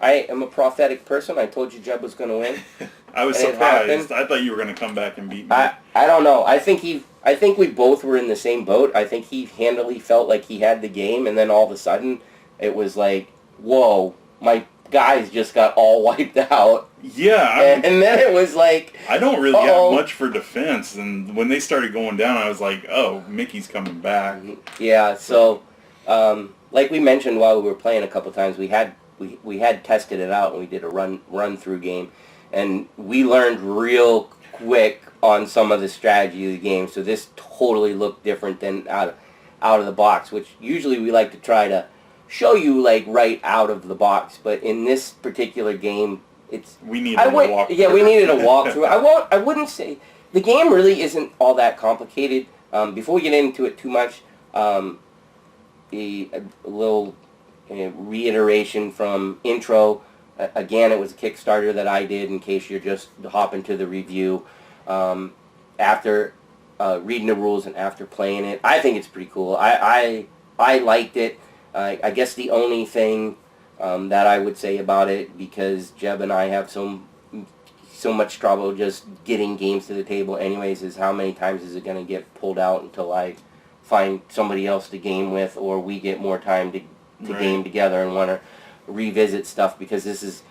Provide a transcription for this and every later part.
I am a prophetic person. I told you Jeb was going to win. I was surprised. I thought you were going to come back and beat me. I don't know. I think we both were in the same boat. I think he handily felt like he had the game, and then all of a sudden, it was like, whoa, my guys just got all wiped out. Yeah. And then it was like, I don't really have much for defense, and when they started going down, I was like, oh, Mickey's coming back. Yeah, so, like we mentioned while we were playing a couple times, we had tested it out, and we did a run-through game, and we learned real quick on some of the strategy of the game, so this totally looked different than out of the box, which usually we like to try to show you like right out of the box, but in this particular game, we needed a walkthrough. Yeah, we needed a walkthrough. I wouldn't say the game really isn't all that complicated. Before we get into it too much, a little reiteration from intro. Again, it was a Kickstarter that I did. In case you're just hopping to the review, after reading the rules and after playing it, I think it's pretty cool. I liked it. I guess the only thing that I would say about it, because Jeb and I have so much trouble just getting games to the table anyways, is how many times is it going to get pulled out until I find somebody else to game with, or we get more time to game together and want to revisit stuff, because this is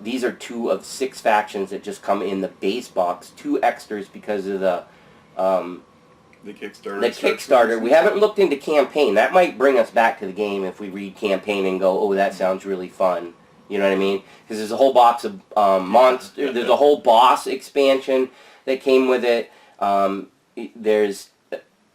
these are 2 of 6 factions that just come in the base box, 2 extras because of the Kickstarter. We haven't looked into campaign. That might bring us back to the game if we read campaign and go, oh, that sounds really fun. You know what I mean? Because there's a whole box of monster. There's a whole boss expansion that came with it. There's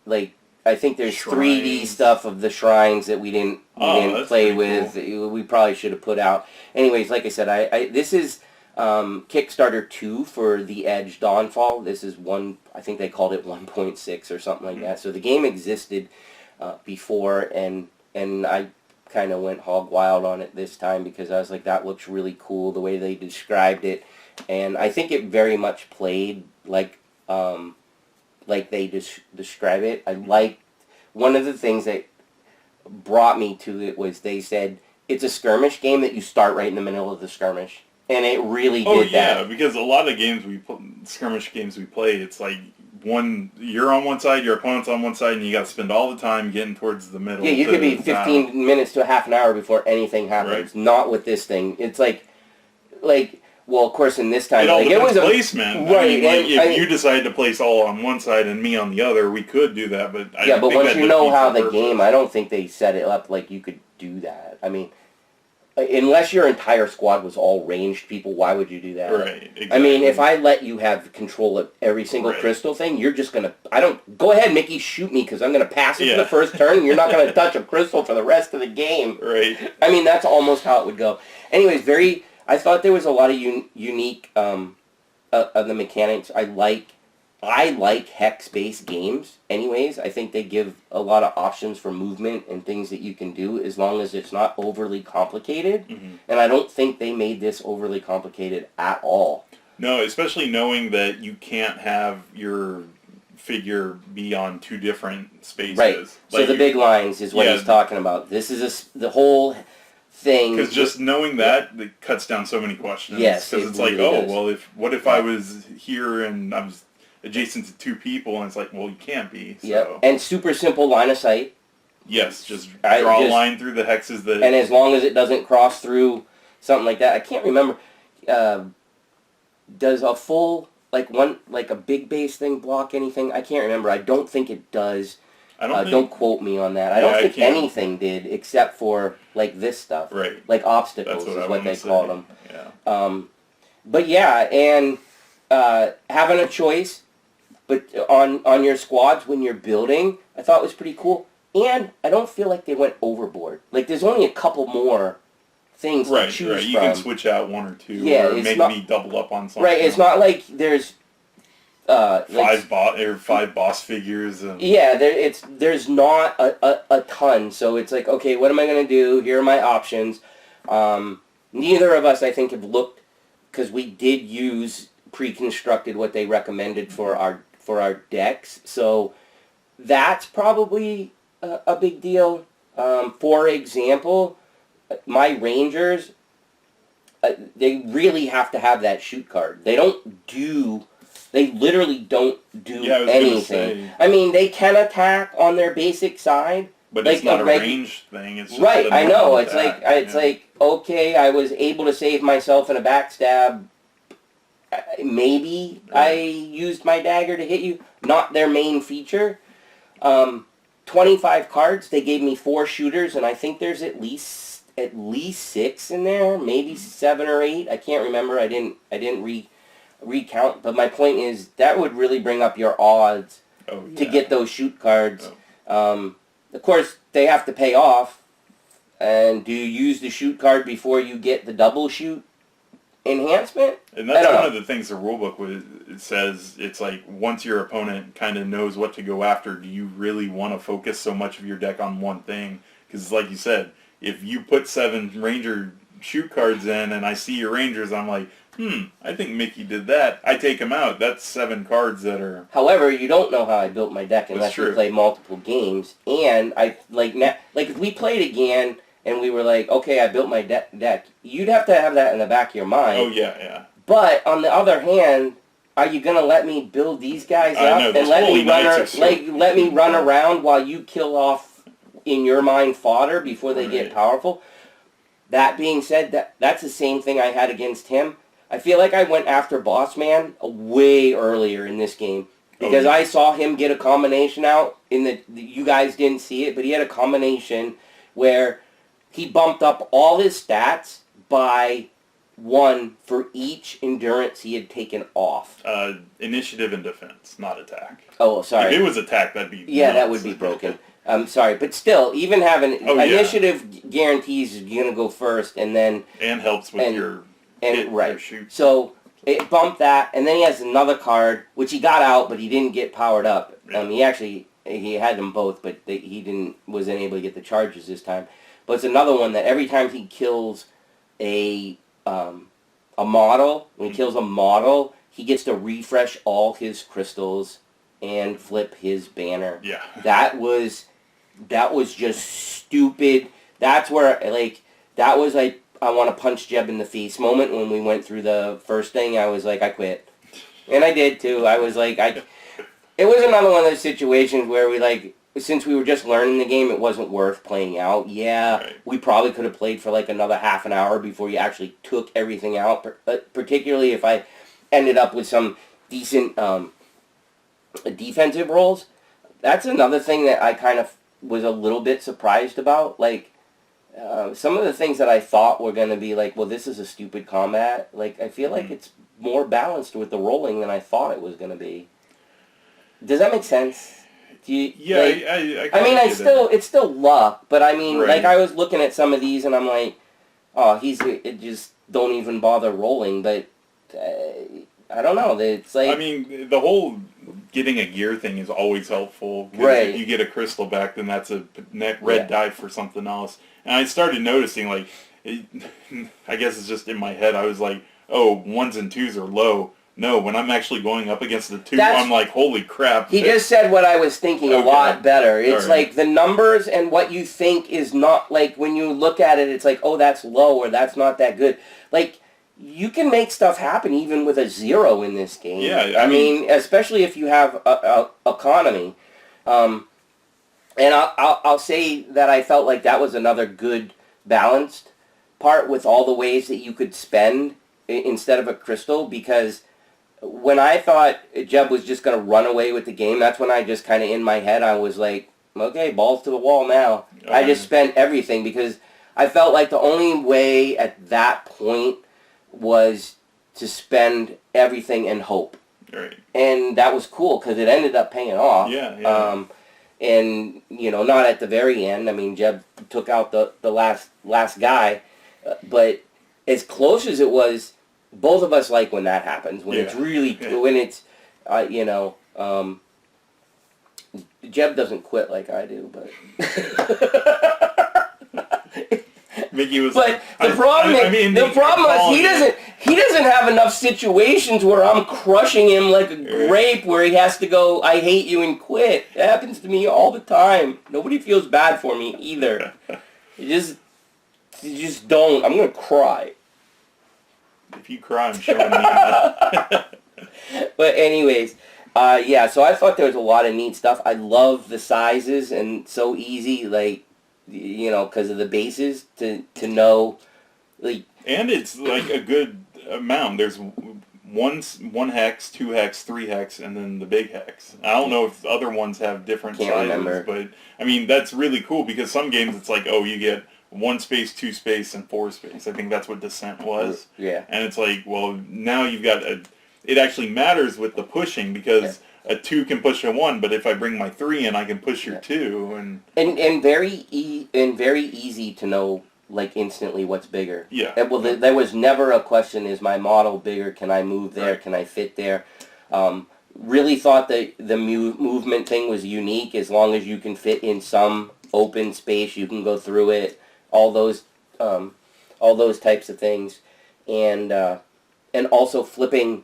like, I think there's shrines. 3D stuff of the shrines that we didn't play with. Cool. We probably should have put out. Anyways, like I said, this is Kickstarter 2 for The Edge Dawnfall. This is I think they called it 1.6 or something like that. So the game existed before, and I kind of went hog wild on it this time because I was like, that looks really cool the way they described it, and I think it very much played like they describe it. I liked one of the things that brought me to it was they said it's a skirmish game that you start right in the middle of the skirmish. And it really did that. Oh, yeah, because a lot of skirmish games we play, it's like you're on one side, your opponent's on one side, and you got to spend all the time getting towards the middle. Yeah, you could be 15 minutes to a half an hour before anything happens. Right. Not with this thing. It's like, well, of course, in this time, it was placement. Right. I mean, if you decided to place all on one side and me on the other, we could do that. But but once you know how the game, I don't think they set it up like you could do that. I mean, unless your entire squad was all ranged people, why would you do that? Right, exactly. I mean, if I let you have control of every single crystal thing, you're just going to... Go ahead, Mickey, shoot me, because I'm going to pass it to the first turn, and you're not going to touch a crystal for the rest of the game. Right. I mean, that's almost how it would go. Anyways, I thought there was a lot of unique of the mechanics. I like hex-based games anyways. I think they give a lot of options for movement and things that you can do as long as it's not overly complicated. Mm-hmm. And I don't think they made this overly complicated at all. No, especially knowing that you can't have your figure be on 2 different spaces. Right. So the big lines is what he's talking about. This is the whole thing. Because just knowing that, it cuts down so many questions. Yes. Because it's really like, well, what if I was here and I was adjacent to 2 people, and it's like, well, you can't be. So. Yep. And super simple line of sight. Yes, just draw a line through the hexes that... And as long as it doesn't cross through something like that. I can't remember. Does a full, like a big base thing block anything? I can't remember. I don't think it does. Don't quote me on that. I don't think anything did except for, like, this stuff. Right. Like obstacles is what they called them. Yeah. But yeah, and having a choice... But on your squads when you're building, I thought was pretty cool. And I don't feel like they went overboard. Like, there's only a couple more things to choose from. Right, you can switch out 1 or 2, or maybe double up on something. Right, it's not like there's... 5 boss figures. And... Yeah, there's not a ton, so it's like, okay, what am I going to do? Here are my options. Neither of us, I think, have looked, because we did use pre-constructed what they recommended for our decks, so that's probably a big deal. For example, my Rangers, they really have to have that shoot card. They literally don't do Yeah, I was anything. gonna say. I mean, they can attack on their basic side. But like it's not a range thing. It's just right, a I know. normal It's attack, it's like, okay, I was able to save myself in a backstab. Maybe I used my dagger to hit you. Not their main feature. 25 cards. They gave me 4 shooters, and I think there's at least 6 in there, maybe 7 or 8. I can't remember. I didn't recount. But my point is that would really bring up your odds to get those shoot cards. Of course, they have to pay off. And do you use the shoot card before you get the double shoot enhancement? And that's one of the things the rulebook it says. It's like once your opponent kind of knows what to go after, do you really want to focus so much of your deck on one thing? Because like you said, if you put 7 Ranger shoot cards in and I see your Rangers, I'm like, I think Mickey did that. I take him out. That's 7 cards that are... However, you don't know how I built my deck unless you play multiple games. And I if we played again and we were like, okay, I built my deck, you'd have to have that in the back of your mind. Oh, yeah. But on the other hand, are you gonna let me build these guys up and let me run around while you kill off in your mind fodder before they get powerful? That being said, that's the same thing I had against him. I feel like I went after Boss Man way earlier in this game because I saw him get a combination out you guys didn't see it, but he had a combination where he bumped up all his stats by 1 for each endurance he had taken off. Initiative and defense, not attack. Oh, sorry. If it was attack, that'd be nuts. That would be broken. I'm sorry, but still, even having initiative guarantees you're gonna go first, and then helps with your shoot. So it bumped that, and then he has another card which he got out, but he didn't get powered up. He had them both, but he wasn't able to get the charges this time. But it's another one that every time he kills a model, when he kills a model, he gets to refresh all his crystals and flip his banner. Yeah. That was just stupid. That's where that was I want to punch Jeb in the face moment when we went through the first thing. I was like, I quit. And I did too. I was like, it was another one of those situations where since we were just learning the game, it wasn't worth playing out. Yeah, we probably could have played for another half an hour before you actually took everything out, particularly if I ended up with some decent defensive rolls. That's another thing that I kind of was a little bit surprised about. Some of the things that I thought were going to be well, this is a stupid combat. I feel like it's more balanced with the rolling than I thought it was going to be. Does that make sense? It's still luck, but I mean, I was looking at some of these and I'm like, oh, it just don't even bother rolling, but I don't know. It's I mean, the whole getting a gear thing is always helpful. If you get a crystal back, then that's a red die for something else. And I started noticing, I guess it's just in my head, I was like, oh, 1s and 2s are low. No, when I'm actually going up against the 2, I'm like, holy crap. He just said what I was thinking a lot better. It's the numbers and what you think is not, when you look at it, it's oh, that's low or that's not that good. You can make stuff happen even with a 0 in this game. Yeah, I mean, especially if you have economy. And I'll say that I felt like that was another good balanced part with all the ways that you could spend instead of a crystal, because when I thought Jeb was just going to run away with the game, that's when I just kind of in my head, I was like, okay, balls to the wall now. I just spent everything because I felt like the only way at that point was to spend everything and hope. Right. And that was cool because it ended up paying off. Yeah. And, not at the very end. I mean, Jeb took out the last guy. But as close as it was, both of us like when that happens. When it's really, when it's, Jeb doesn't quit like I do, but... Mickey was. But the problem is he doesn't have enough situations where I'm crushing him like a grape where he has to go, I hate you and quit. That happens to me all the time. Nobody feels bad for me either. You just don't. I'm gonna cry. if you cry, I'm showing you. But anyways, yeah, so I thought there was a lot of neat stuff. I love the sizes and so easy, like, you know, because of the bases to know, like. And it's like a good amount. There's one hex, 2 hex, 3 hex, and then the big hex. I don't know if other ones have different Can't sizes, remember. but I mean that's really cool because some games it's like, oh, you get 1 space, 2 space, and 4 space. I think that's what Descent was. Yeah. And it's like, well, now you've got it actually matters with the pushing because a 2 can push a 1, but if I bring my 3 in, I can push your 2, and very easy to know, like, instantly what's bigger. Yeah. Well, there was never a question, is my model bigger? Can I move there? Right. Can I fit there? Really thought that the movement thing was unique. As long as you can fit in some open space, you can go through it. All those types of things, and also flipping,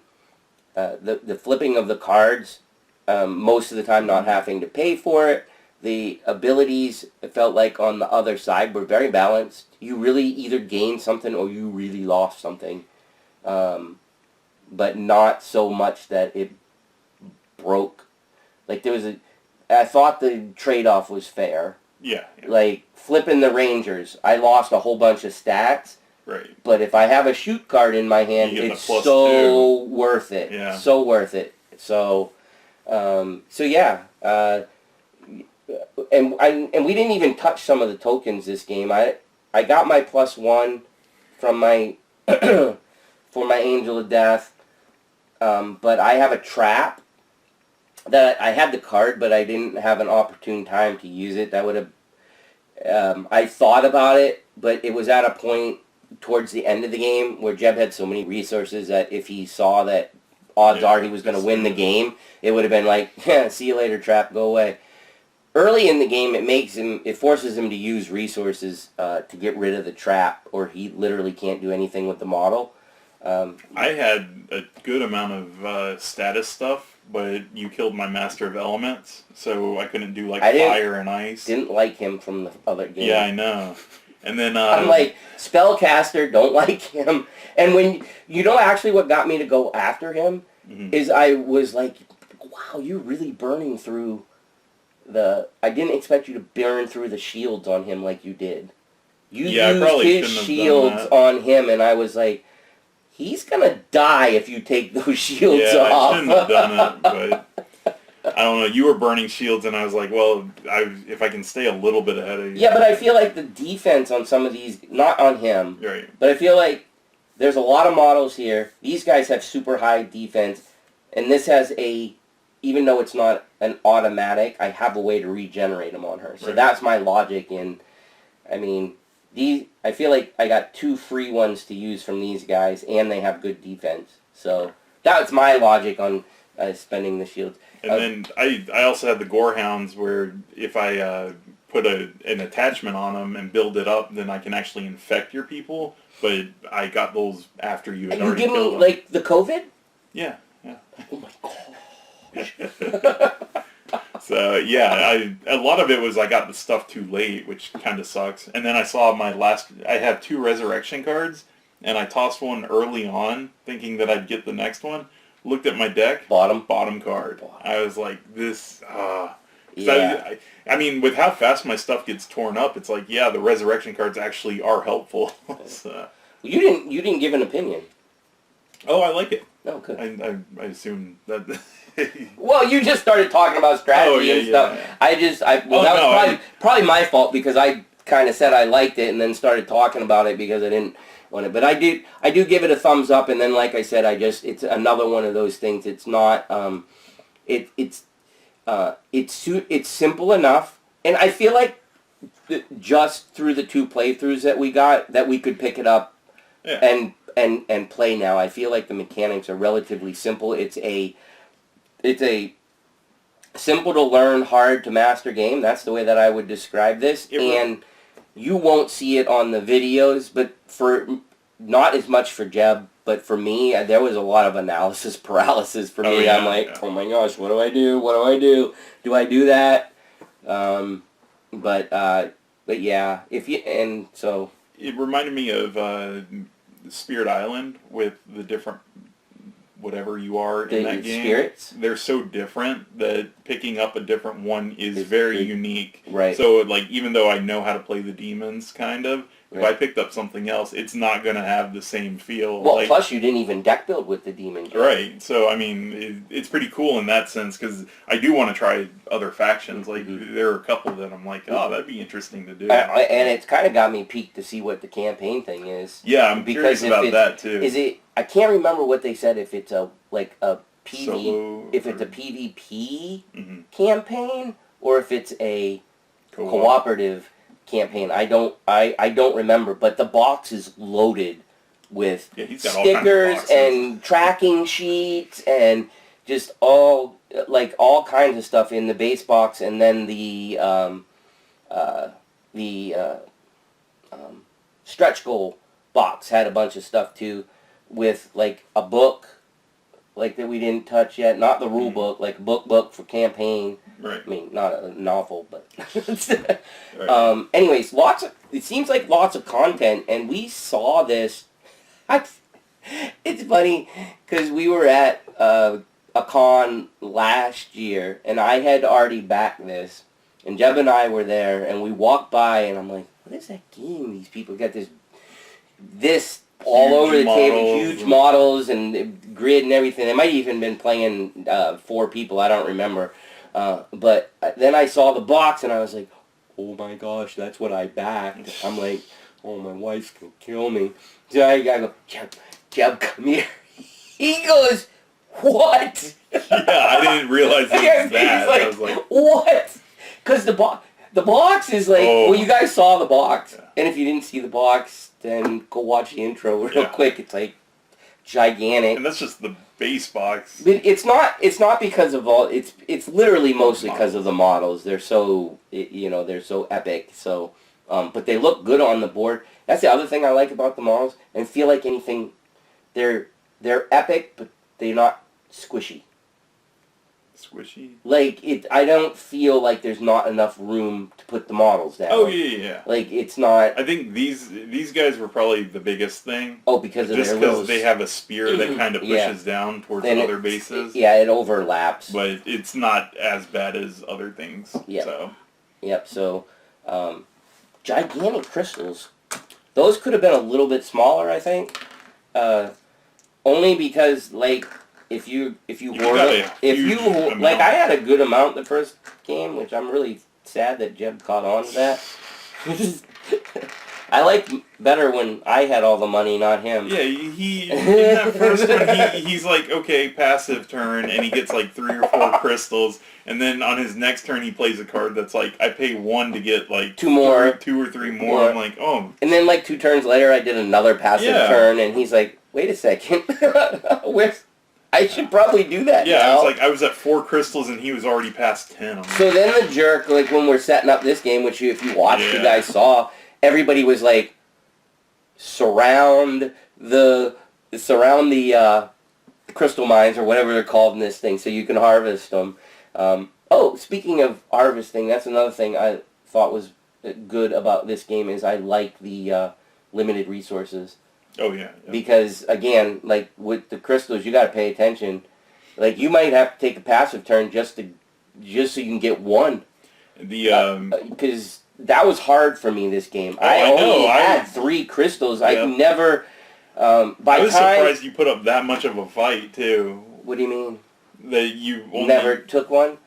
the flipping of the cards. Most of the time, not having to pay for it. The abilities, it felt like on the other side, were very balanced. You really either gained something or you really lost something, but not so much that it broke. Like, I thought the trade-off was fair. Yeah. Like, flipping the Rangers, I lost a whole bunch of stats. Right. But if I have a shoot card in my hand, it's so worth it. Yeah. So worth it. So yeah. And we didn't even touch some of the tokens this game. I got my +1 from my for my Angel of Death, but I have a trap that I had the card, but I didn't have an opportune time to use it. That would have. I thought about it, but it was at a point towards the end of the game where Jeb had so many resources that if he saw that odds are he was going to win the game, it would have been like, yeah, see you later, trap, go away. Early in the game, it forces him to use resources to get rid of the trap, or he literally can't do anything with the model. I had a good amount of status stuff, but you killed my Master of Elements, so I couldn't do like fire and ice. Didn't like him from the other game. Yeah, I know. And then I'm like, spellcaster, don't like him. And when you know actually what got me to go after him is I was like, wow, you're really burning through I didn't expect you to burn through the shields on him like you did. You used his shields on him, and I was like, he's gonna die if you take those shields off. I shouldn't have done it, but I don't know. You were burning shields, and I was like, well, if I can stay a little bit ahead of you. Yeah, but I feel like the defense on some of these, not on him, right? But I feel like there's a lot of models here. These guys have super high defense, and this has even though it's not an automatic, I have a way to regenerate them on her. So that's my logic in, I mean, I feel like I got 2 free ones to use from these guys, and they have good defense. So that's my logic on spending the shields. And then I also had the Gorehounds where if I put an attachment on them and build it up, then I can actually infect your people. But I got those after you had already killed them. You give me, like, the COVID? Yeah. Oh my god. So yeah, a lot of it was I got the stuff too late, which kind of sucks. And then I saw I have 2 resurrection cards, and I tossed one early on, thinking that I'd get the next one. Looked at my deck, bottom card. I was like, this. Yeah. I mean, with how fast my stuff gets torn up, it's like, yeah, the resurrection cards actually are helpful. So. You didn't give an opinion. Oh, I like it. Oh, good. I assume that. Well, you just started talking about strategy and stuff. Yeah. That was probably my fault because I kind of said I liked it and then started talking about it because I didn't want it. But I do give it a thumbs up, and then like I said, it's another one of those things. It's not it's simple enough, and I feel like just through the 2 playthroughs that we got, that we could pick it up and play now. I feel like the mechanics are relatively simple. It's a simple to learn, hard to master game. That's the way that I would describe this. And you won't see it on the videos, but not as much for Jeb, but for me, there was a lot of analysis paralysis for me. I'm like, oh my gosh, what do I do? What do I do? Do I do that? But yeah, so. It reminded me of Spirit Island with the different whatever you are in that game. Spirits? They're so different that picking up a different one is very unique. Right. So, like, even though I know how to play the demons, kind of, if I picked up something else, it's not going to have the same feel. Well, plus you didn't even deck build with the demon game. Right. So, I mean, it's pretty cool in that sense, because I do want to try other factions. Like, there are a couple that I'm like, oh, that'd be interesting to do. And it's kind of got me peaked to see what the campaign thing is. Yeah, I'm curious about that, too. Is it... I can't remember what they said, if it's a Solo, if it's a PvP campaign, or if it's a Co-op. cooperative campaign. I don't remember, but the box is loaded with stickers and tracking sheets and just all kinds of stuff in the base box, and then the stretch goal box had a bunch of stuff too, with like a book like that we didn't touch yet, not the rule book, like a book for campaign. Right. I mean, not a novel, but right. Anyways, it seems like lots of content, and we saw this. It's funny because we were at a con last year, and I had already backed this, and Jeb and I were there, and we walked by, and I'm like, what is that game? These people got this all over the table, huge models and grid and everything. They might have even been playing 4 people, I don't remember. But then I saw the box, and I was like, oh my gosh, that's what I backed. I'm like, oh, my wife's going to kill me. So I go, Jeb, come here. He goes, what? Yeah, I didn't realize it was that. Like, I was like, what? Because the box is like, well, you guys saw the box, and if you didn't see the box, then go watch the intro real quick. It's like gigantic, and that's just the base box. But it's not because of all. It's literally mostly because of the models. They're so they're so epic. So, but they look good on the board. That's the other thing I like about the models. And feel like anything, they're epic, but they're not squishy. Squishy? Like, I don't feel like there's not enough room to put the models down. Oh, yeah. Like, it's not... I think these guys were probably the biggest thing. Oh, because of just their because they have a spear that kind of pushes down towards other bases. Yeah, it overlaps. But it's not as bad as other things. Yep. So. Yep, so... gigantic crystals. Those could have been a little bit smaller, I think. Only because, like... If you hoard it, like I had a good amount the first game, which I'm really sad that Jeb caught on to that. I like better when I had all the money, not him. Yeah, in that first one, he's like, okay, passive turn, and he gets like 3 or 4 crystals, and then on his next turn he plays a card that's like, I pay 1 to get like 2 or 3 more. I'm like, oh. And then like 2 turns later, I did another passive turn, and he's like, wait a second, I should probably do that now. Yeah, I was at 4 crystals and he was already past 10. So then the jerk, like when we're setting up this game, which if you watched, you guys saw, everybody was like, surround the crystal mines or whatever they're called in this thing, so you can harvest them. Speaking of harvesting, that's another thing I thought was good about this game is I like the limited resources. Oh, yeah. Because, again, like, with the crystals, you got to pay attention. Like, you might have to take a passive turn just so you can get 1. Because that was hard for me this game. I only had 3 crystals. I never... I was surprised you put up that much of a fight, too. What do you mean? That you only... Never took one?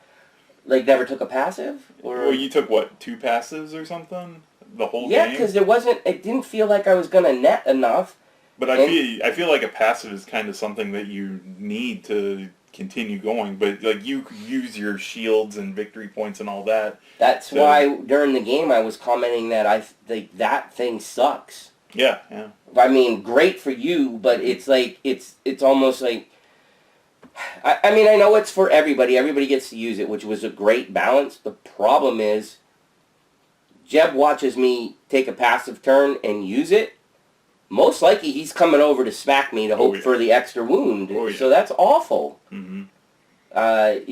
Like, never took a passive? Or... Well, you took, 2 passives or something? The whole game? Yeah, because it didn't feel like I was going to net enough. But I feel like a passive is kind of something that you need to continue going. But like you could use your shields and victory points and all that. That's why during the game I was commenting that that thing sucks. Yeah. I mean, great for you, but it's like it's almost like. I mean, I know it's for everybody. Everybody gets to use it, which was a great balance. The problem is, Jeb watches me take a passive turn and use it. Most likely he's coming over to smack me to hope for the extra wound. So that's awful. Mm-hmm. I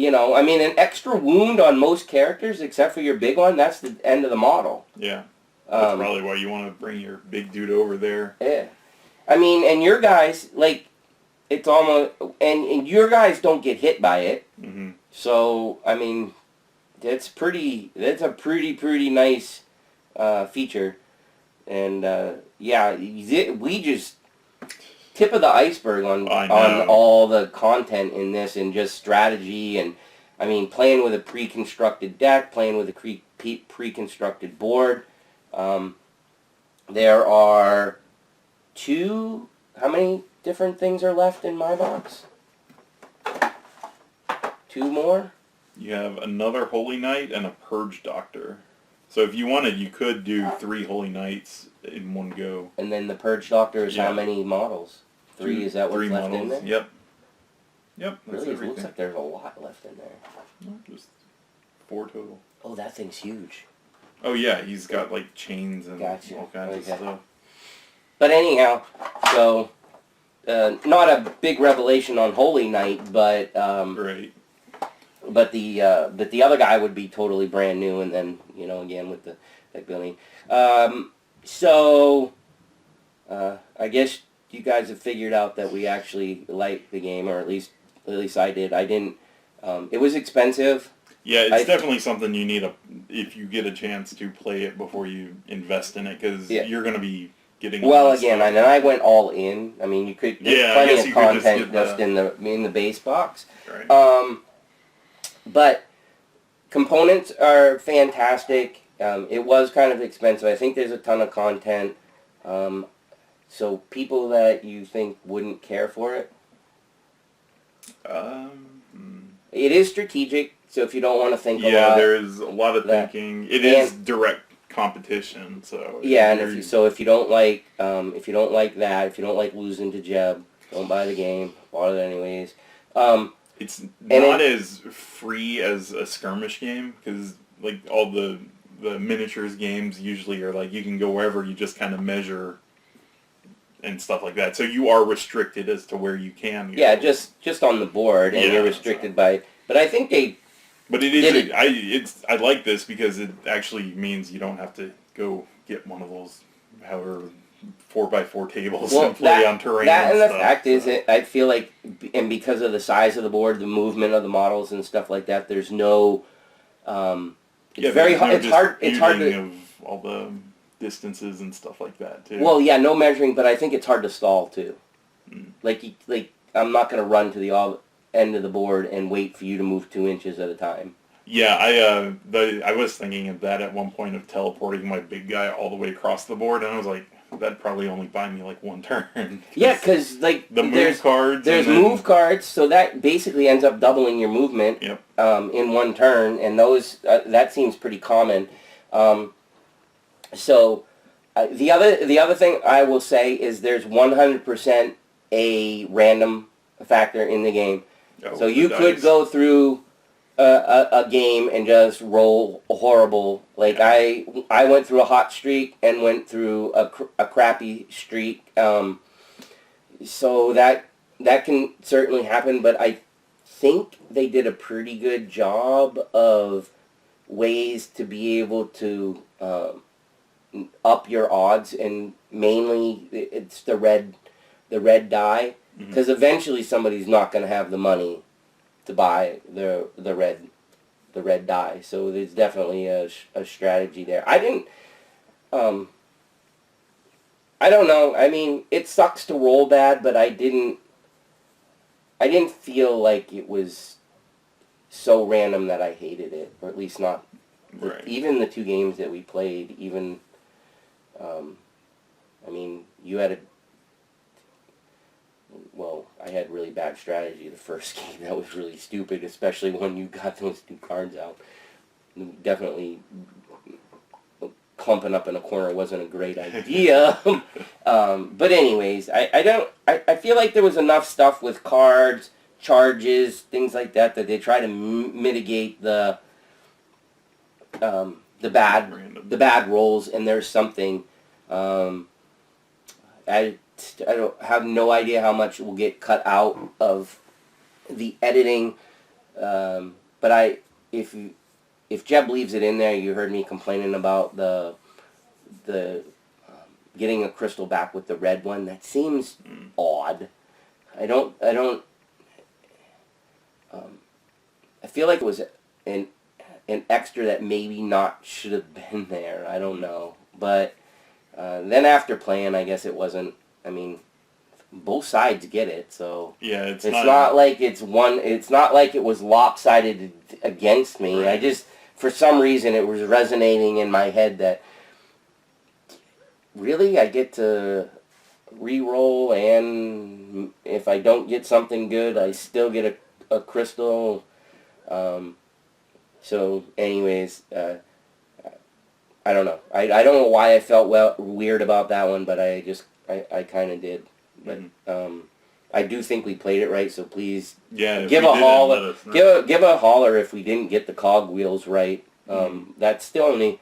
mean, an extra wound on most characters, except for your big one, that's the end of the model. Yeah. That's probably why you want to bring your big dude over there. Yeah. I mean, and your guys, like, it's almost, and your guys don't get hit by it. Mm-hmm. So, I mean, that's a pretty nice feature. And, yeah, we just, tip of the iceberg on all the content in this, and just strategy, and, I mean, playing with a pre-constructed deck, playing with a pre-constructed board. There are how many different things are left in my box? 2 more? You have another Holy Knight and a Purge Doctor. So if you wanted, you could do 3 Holy Knights in one go. And then the Purge Doctor is how many models? 3, is that what's left in there? Yep. Yep, that's really, everything. It looks like there's a lot left in there. No, just 4 total. Oh, that thing's huge. Oh yeah, he's got like chains and all kinds of stuff. But anyhow, so not a big revelation on Holy Knight, but right. But the other guy would be totally brand new, and then again with the deck building. So I guess you guys have figured out that we actually like the game, or at least I did. I didn't. It was expensive. Yeah, it's definitely something you need if you get a chance to play it before you invest in it, because you're going to be getting. Well, again, and I went all in. I mean, you could. There's plenty of content just in the base box. Right. But components are fantastic. It was kind of expensive. I think there's a ton of content. So people that you think wouldn't care for it. It is strategic. So if you don't want to think a lot... Yeah, there is a lot of thinking. It is direct competition, so... Yeah, and if you don't like that, if you don't like losing to Jeb, don't buy the game. Bought it anyways. It's not as free as a skirmish game, because like all the miniatures games usually are like you can go wherever, you just kind of measure and stuff like that. So you are restricted as to where you can go. Yeah, just on the board, and you're restricted by... But I think they... But it is. I like this because it actually means you don't have to go get one of those, however, 4x4 tables and play on terrain. That and the fact is, I feel like, and because of the size of the board, the movement of the models and stuff like that, there's no. It's very hard. It's hard. It's hard to of all the distances and stuff like that too. Well, yeah, no measuring, but I think it's hard to stall too. Like I'm not going to run to the end of the board and wait for you to move 2 inches at a time. Yeah, I was thinking of that at one point, of teleporting my big guy all the way across the board, and I was like, that'd probably only buy me like 1 turn. Yeah, because like the move cards. There's move cards, so that basically ends up doubling your movement. Yep. In 1 turn, and those that seems pretty common. So the other thing I will say is there's 100% a random factor in the game. Oh, so you could go through a game and just roll horrible. Like I went through a hot streak and went through a crappy streak. So that can certainly happen, but I think they did a pretty good job of ways to be able to up your odds, and mainly it's the red die, because eventually somebody's not going to have the money to buy the red die. So there's definitely a strategy there. I don't know. I mean, it sucks to roll bad, but I didn't feel like it was so random that I hated it, or at least not. Right. Even the 2 games that we played, even, I mean, you had I had really bad strategy the first game. That was really stupid, especially when you got those 2 cards out. Definitely clumping up in a corner wasn't a great idea. But anyways, I feel like there was enough stuff with cards, charges, things like that they try to mitigate the bad rolls, and there's something. I don't have no idea how much will get cut out of the editing, but if Jeb leaves it in there, you heard me complaining about the getting a crystal back with the red one, that seems odd. I feel like it was an extra that maybe not should have been there. I don't know. But then after playing, I guess it wasn't, I mean, both sides get it, so yeah, it's not like it's not like it was lopsided against me. Right. I just, for some reason, it was resonating in my head that, really, I get to re-roll, and if I don't get something good, I still get a crystal. So anyways, I don't know. I don't know why I felt weird about that one, but I kind of did. But I do think we played it right, so please give a holler. Give a holler if we didn't get the cogwheels right. That's the only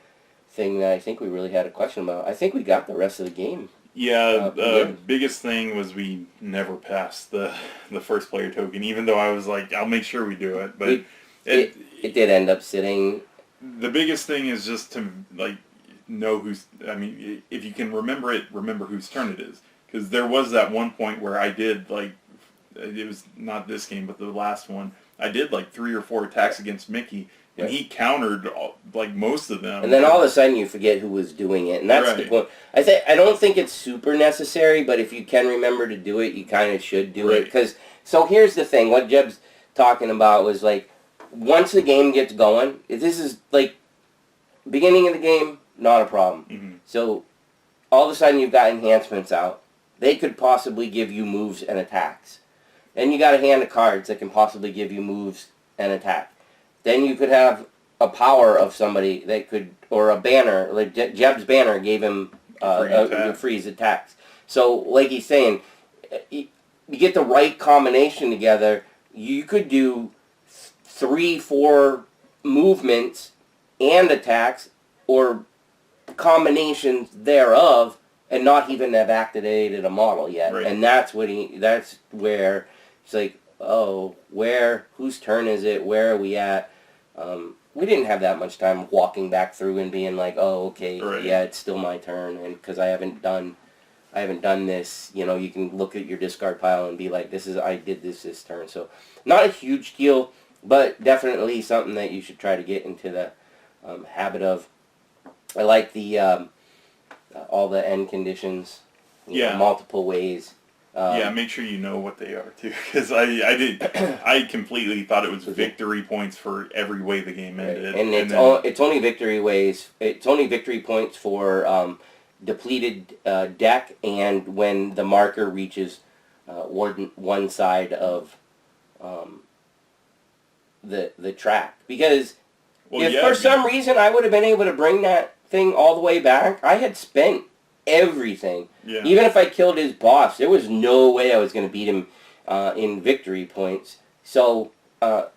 thing that I think we really had a question about. I think we got the rest of the game. Yeah, the biggest thing was we never passed the first player token, even though I was like, I'll make sure we do it. But it did end up sitting. The biggest thing is just to know who's. I mean, if you can remember it, remember whose turn it is. Because there was that one point where I did it was not this game, but the last one. I did 3 or 4 attacks against Mickey, and he countered most of them. And then all of a sudden you forget who was doing it, and that's the point. I don't think it's super necessary, but if you can remember to do it, you kind of should do it. So here's the thing: what Jeb's talking about was once the game gets going, this is beginning of the game, not a problem. Mm-hmm. So all of a sudden you've got enhancements out. They could possibly give you moves and attacks. Then you got a hand of cards that can possibly give you moves and attack. Then you could have a power of somebody that could, or a banner, like Jeb's banner gave him a freeze attacks. So like he's saying, you get the right combination together, you could do 3, 4 movements and attacks, or combinations thereof, and not even have activated a model yet. Right. And that's where it's like, oh, whose turn is it? Where are we at? We didn't have that much time walking back through and being like, oh, okay, yeah, it's still my turn, and because I haven't done this. You can look at your discard pile and be like, I did this turn. So not a huge deal, but definitely something that you should try to get into the habit of. I like the all the end conditions, multiple ways. Make sure you know what they are too, because I completely thought it was victory points for every way the game ended. And it's only victory ways. It's only victory points for depleted deck, and when the marker reaches one side of the track. Because if for some reason I would have been able to bring that thing all the way back, I had spent everything. Yeah. Even if I killed his boss, there was no way I was going to beat him in victory points. So, the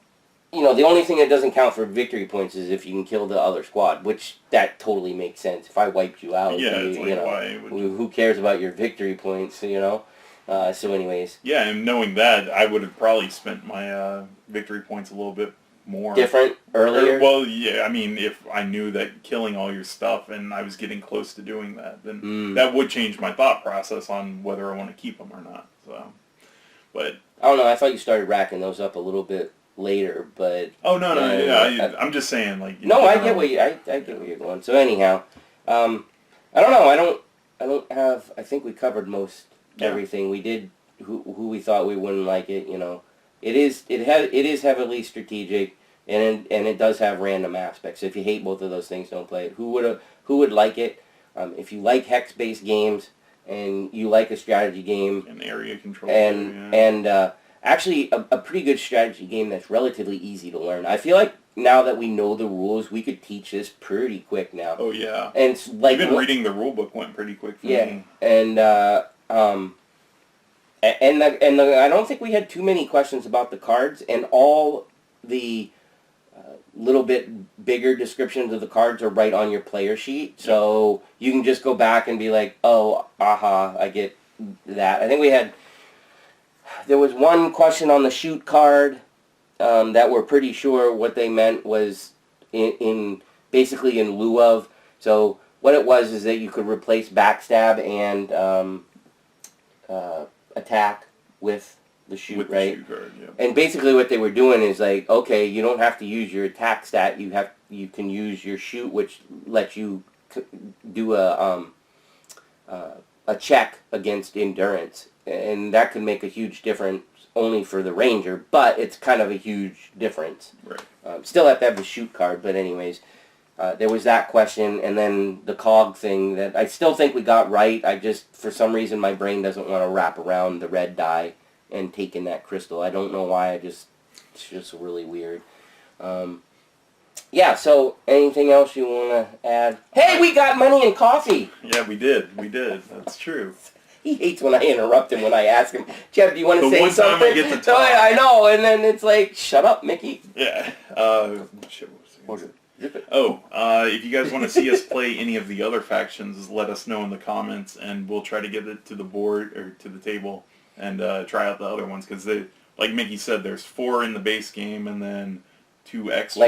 only thing that doesn't count for victory points is if you can kill the other squad, which that totally makes sense. If I wiped you out, who cares about your victory points, So anyways. Yeah, and knowing that, I would have probably spent my victory points a little bit more different earlier. Well, yeah, I mean, if I knew that killing all your stuff and I was getting close to doing that, then that would change my thought process on whether I want to keep them or not. So, but I don't know. I thought you started racking those up a little bit later, but no, I'm just saying, no, I get where you're going. So anyhow, I don't know. I don't have. I think we covered most everything. We did who we thought we wouldn't like it. It is heavily strategic, and it does have random aspects. So if you hate both of those things, don't play it. Who would like it? If you like hex-based games and you like a strategy game, an area control, and actually a pretty good strategy game that's relatively easy to learn. I feel like now that we know the rules, we could teach this pretty quick now. Oh yeah, and it's even reading the rule book went pretty quick for me. And I don't think we had too many questions about the cards, and all the little bit bigger descriptions of the cards are right on your player sheet, so you can just go back and be like, oh, I get that. I think there was one question on the shoot card that we're pretty sure what they meant was in basically in lieu of. So what it was is that you could replace backstab and attack with the shoot, with right? the shoot card, yeah. And basically what they were doing is like, okay, you don't have to use your attack stat. You can use your shoot, which lets you do a check against endurance, and that can make a huge difference only for the ranger, but it's kind of a huge difference. Right. Still have to have the shoot card, but anyways, there was that question, and then the cog thing that I still think we got right. I just, for some reason, my brain doesn't want to wrap around the red die and taking that crystal. I don't know why. It's just really weird. Yeah, so anything else you want to add? Hey, we got money and coffee! Yeah, we did. That's true. He hates when I interrupt him when I ask him, Jeff, do you want to say something? The one time I get to talk. I know, and then it's like, shut up, Mickey. Yeah. Shit, what was it? If you guys want to see us play any of the other factions, let us know in the comments, and we'll try to get it to the board, or to the table, and try out the other ones, because like Mickey said, there's 4 in the base game, and then 2 extra.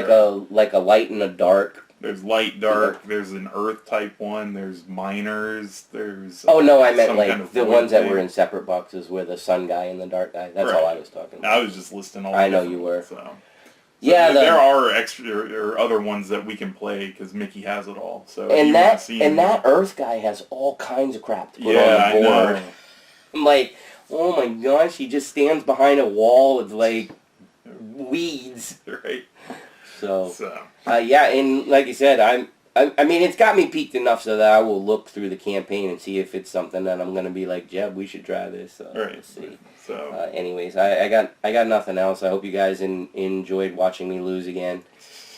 Like a light and a dark. There's light, dark, there's an earth type one, there's miners, there's... Oh no, I meant like kind of the ones that were in separate boxes where the sun guy and the dark guy. That's all I was talking about. I was just listing all I know you were. So yeah, there are extra or other ones that we can play because Mickey has it all. So and that Earth guy has all kinds of crap to put on the board. I know. I'm like, oh my gosh, he just stands behind a wall with like weeds. Right. So yeah, and like you said, I mean, it's got me peaked enough so that I will look through the campaign and see if it's something that I'm gonna be like, Jeb, we should try this. Right. Let's see. So anyways, I got nothing else. I hope you guys enjoyed watching me lose again.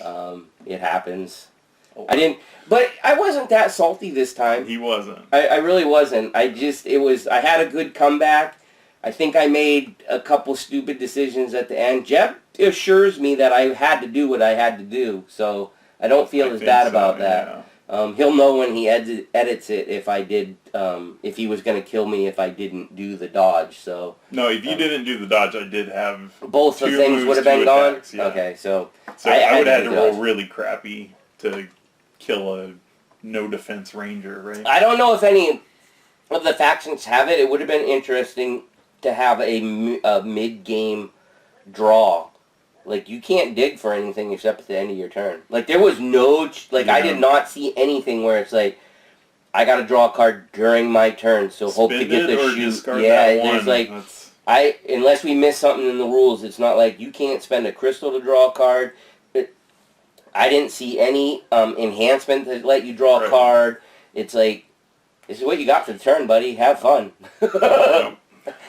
It happens. But I wasn't that salty this time. He wasn't. I really wasn't. I had a good comeback. I think I made a couple stupid decisions at the end. Jeb assures me that I had to do what I had to do, so I don't feel as bad about that. Yeah. He'll know when he edits it if I did, if he was going to kill me if I didn't do the dodge. So no, if you didn't do the dodge, I did have both the things would have been gone. Yeah. Okay, so I would have had to roll really crappy to kill a no defense ranger, right? I don't know if any of the factions have it. It would have been interesting to have a mid-game draw. Like, you can't dig for anything except at the end of your turn. Like, there was no... I did not see anything where it's like, I got to draw a card during my turn, so hope to get the shoot. Yeah, there's like... Unless we miss something in the rules, it's not like you can't spend a crystal to draw a card. I didn't see any enhancement that let you draw a card. It's like, this is what you got for the turn, buddy. Have fun.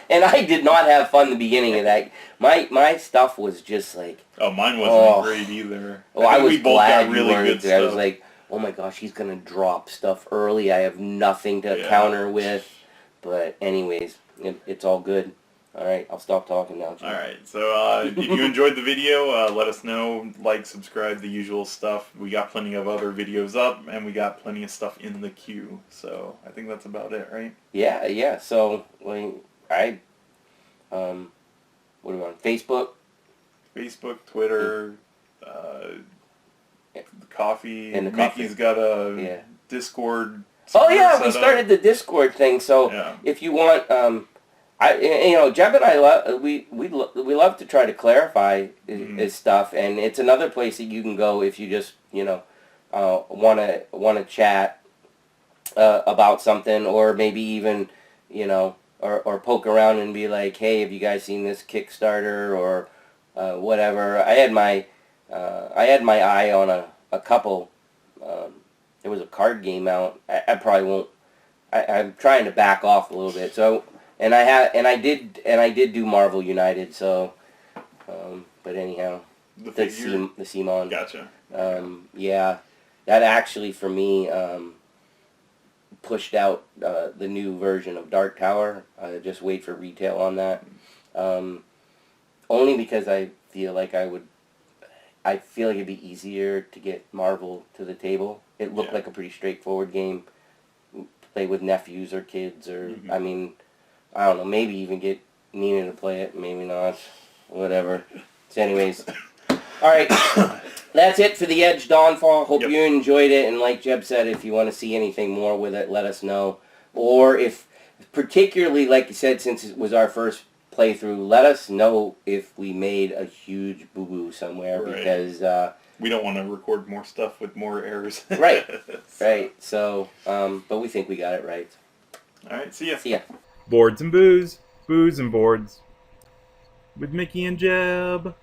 And I did not have fun the beginning of that. My stuff was just like... Oh, mine wasn't great either. I was glad really good stuff. I was like, oh my gosh, he's going to drop stuff early. I have nothing to counter with. But anyways, it's all good. All right, I'll stop talking now, Jim. All right, so if you enjoyed the video, let us know. Like, subscribe, the usual stuff. We got plenty of other videos up, and we got plenty of stuff in the queue. So I think that's about it, right? Yeah. So, what are we on? Facebook, Twitter, coffee. And the Mickey's got a Discord. Oh yeah, we started the Discord thing. So if you want, Jeb and I we love to try to clarify his stuff, and it's another place that you can go if you just want to chat about something, or maybe even or poke around and be like, hey, have you guys seen this Kickstarter or whatever. I had my eye on a couple. There was a card game out. I probably won't. I'm trying to back off a little bit. So. And I did do Marvel United, so, but anyhow, the CMON. Gotcha. Yeah, that actually for me pushed out the new version of Dark Tower. Just wait for retail on that. Only because I feel like it'd be easier to get Marvel to the table. It looked like a pretty straightforward game. Play with nephews or kids, or I mean. I don't know, maybe even get Nina to play it, maybe not, whatever. So anyways, alright, that's it for the Edge Dawnfall. Hope Yep. you enjoyed it, and like Jeb said, if you want to see anything more with it, let us know. Or if, particularly like you said, since it was our first playthrough, let us know if we made a huge boo-boo somewhere, Right. because we don't want to record more stuff with more errors. Right. Right. So, but we think we got it right. All right. See ya. See ya. Boards and booze, booze and boards. With Mickey and Jeb.